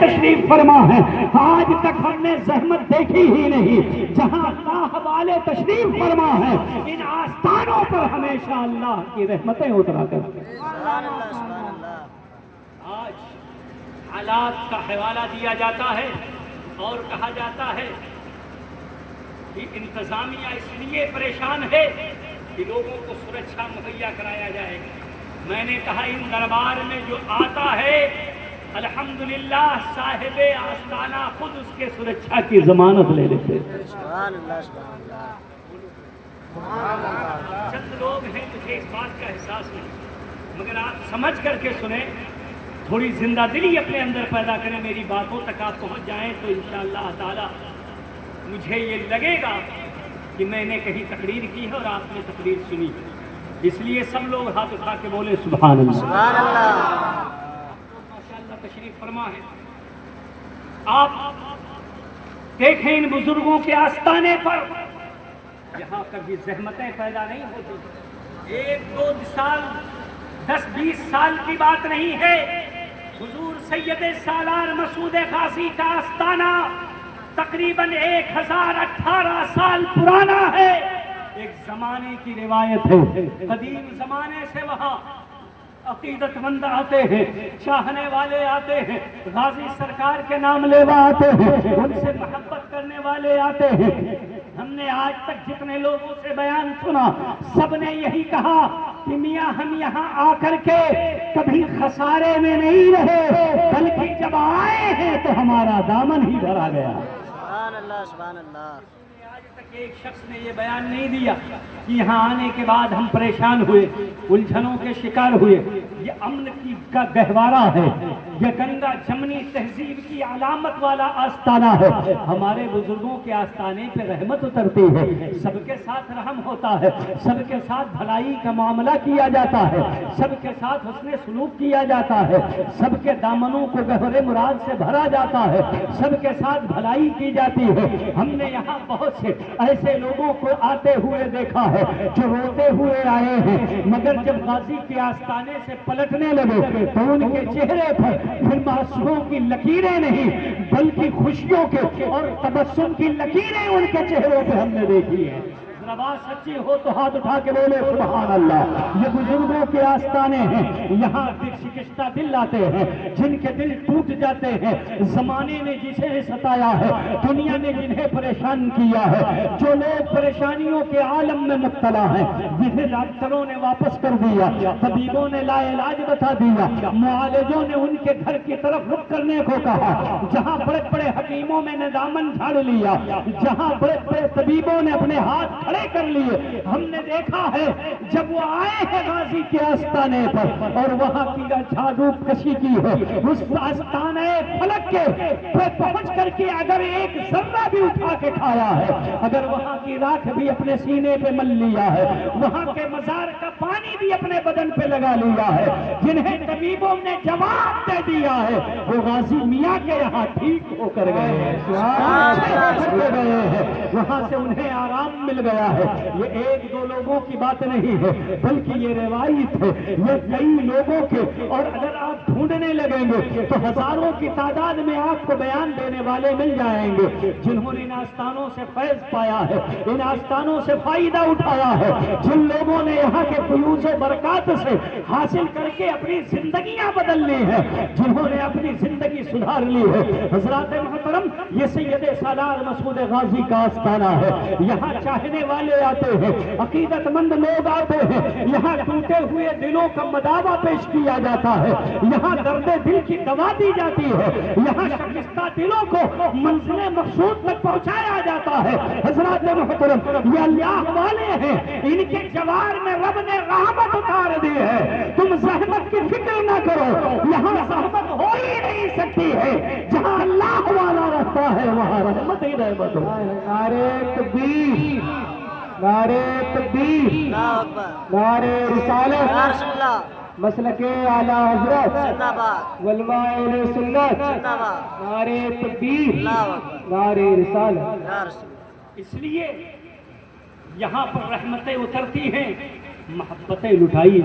تشریف فرما ہے. آج تک ہم نے زحمت دیکھی ہی نہیں. جہاں اللہ والے تشریف فرما ہے ان آستانوں پر ہمیشہ اللہ کی رحمتیں اترا کرتے ہیں. آج حالات کا حوالہ دیا جاتا ہے اور کہا جاتا ہے کہ انتظامیہ اس لیے پریشان ہے کہ لوگوں کو سرکشا مہیا کرایا جائے گا. میں نے کہا ان دربار میں جو آتا ہے الحمدللہ صاحب آستانہ خود اس کے سرکشا کی ضمانت لے لیتے. چند لوگ ہیں مجھے اس بات کا احساس نہیں, مگر آپ سمجھ کر کے سنیں, تھوڑی زندہ دلی اپنے اندر پیدا کریں, میری باتوں تک آپ پہنچ جائیں تو انشاءاللہ تعالی مجھے یہ لگے گا کہ میں نے کہیں تقریر کی ہے اور آپ نے تقریر سنی. اس لیے سب لوگ ہاتھ اٹھا کے بولے سبحان اللہ. سبحان اللہ. ماشاءاللہ تشریف فرما ہے. آپ دیکھیں ان بزرگوں کے آستانے پر یہاں کبھی زحمتیں پیدا نہیں ہوتی. 1-2 سال 10-20 سال کی بات نہیں ہے. حضور سید سالار مسعود غازی کا آستانہ تقریباً 1018 سال پرانا ہے. ایک زمانے کی روایت ہے, قدیم زمانے سے وہاں عقیدت مند آتے ہیں, چاہنے والے آتے ہیں, غازی سرکار کے نام لیوا آتے ہیں, ان سے محبت کرنے والے آتے ہیں. ہم نے آج تک جتنے لوگوں سے بیان سنا سب نے یہی کہا کہ میاں ہم یہاں آ کر کے کبھی خسارے میں نہیں رہے, بلکہ جب آئے ہیں تو ہمارا دامن ہی بھرا گیا. سبحان اللہ سبحان اللہ. آج تک ایک شخص نے یہ بیان نہیں دیا کہ یہاں آنے کے بعد ہم پریشان ہوئے, الجھنوں کے شکار ہوئے. یہ امن کی کا گہوارہ ہے, یہ گنگا جمنی تہذیب کی علامت والا آستانہ ہے. ہمارے بزرگوں کے آستانے پہ رحمت اترتی ہے, سب کے ساتھ رحم ہوتا ہے, سب کے ساتھ بھلائی کا معاملہ کیا جاتا ہے, سب کے ساتھ حسن سلوک کیا جاتا ہے, سب کے دامنوں کو گہرے مراد سے بھرا جاتا ہے, سب کے ساتھ بھلائی کی جاتی ہے. ہم نے یہاں بہت سے ایسے لوگوں کو آتے ہوئے دیکھا ہے جو روتے ہوئے آئے ہیں, مگر جب غازی کے آستانے سے پلٹنے لگے تو ان کے چہرے پر پھر معصوموں کی لکیریں نہیں بلکہ خوشیوں کے اور تبسم کی لکیریں ان کے چہروں پہ ہم نے دیکھی ہیں. بات سچی ہو تو ہاتھ اٹھا کے بولے سبحان اللہ. یہ بزرگوں کے آستانے ہیں. یہاں دل شکستہ دل آتے ہیں, جن کے دل ٹوٹ جاتے ہیں. زمانے نے جسے ستایا ہے, دنیا نے جنہیں پریشان کیا ہے, جو لوگ پریشانیوں کے عالم میں مبتلا ہیں, جنہیں ڈاکٹروں نے واپس کر دیا, طبیبوں نے لا علاج بتا دیا, معالجوں نے ان کے گھر کی طرف رخ کرنے کو کہا, جہاں بڑے بڑے حکیموں میں نے دامن جھاڑ لیا, جہاں بڑے بڑے طبیبوں نے اپنے ہاتھ کھڑے کر لیے, ہم نے دیکھا ہے جب وہ آئے ہیں غازی کے آستانے پر اور وہاں کی جھاڑو کشی کی ہے, اس آستانے فلک کے پہ پہنچ کر کے اگر ایک ذرہ بھی اٹھا کے کھایا ہے, اگر وہاں کی راکھ بھی اپنے سینے پہ مل لیا ہے, وہاں کے مزار کا پانی بھی اپنے بدن پہ لگا لیا ہے, جنہیں طبیبوں نے جواب دے دیا ہے وہ غازی میاں کے یہاں ٹھیک ہو کر گئے ہیں, وہاں سے انہیں آرام مل گیا ہے. یہ 1-2 لوگوں کی بات نہیں ہے بلکہ یہ روایت ہے, یہ کئی لوگوں کے, اور اگر آپ ڈھونڈنے لگیں گے تو ہزاروں کی تعداد میں آپ کو بیان دینے والے مل جائیں گے جنہوں نے ان آستانوں سے فیض پایا ہے, ان آستانوں سے فائدہ اٹھایا ہے, جن لوگوں نے یہاں کے فیوز و برکات سے حاصل کر کے اپنی زندگیاں بدل لی ہیں, جنہوں نے اپنی زندگی سدھار لی ہے. حضرات محترم, یہ سید سالار مسعود غازی کا آستانہ ہے. یہاں چاہنے والے آتے ہیں, عقیدت مند لوگ آتے ہیں, یہاں ٹوٹے ہوئے دلوں کا مداوا پیش کیا جاتا ہے, یہاں درد دل کی دوا دی جاتی ہے, یہاں شکستہ دلوں کو منزل مقصود تک پہنچایا جاتا ہے. حضرات محترم, یہ اللہ والے ہیں, ان کے جوار میں رب نے رحمت اتار دی ہے. تم زحمت کی فکر نہ کرو, یہاں زحمت ہو ہی نہیں سکتی ہے. جہاں اللہ والا رہتا ہے وہاں رحمت ہی رحمت ہو. نعرے تکبیر, نعرے تکبیر, نعرے رسالت, مسلک اعلیٰ حضرت, علماء اہل سنت, نعرے تکبیر, نعرے رسالت. اس لیے یہاں پر رحمتیں اترتی ہیں, محبتیں لٹائی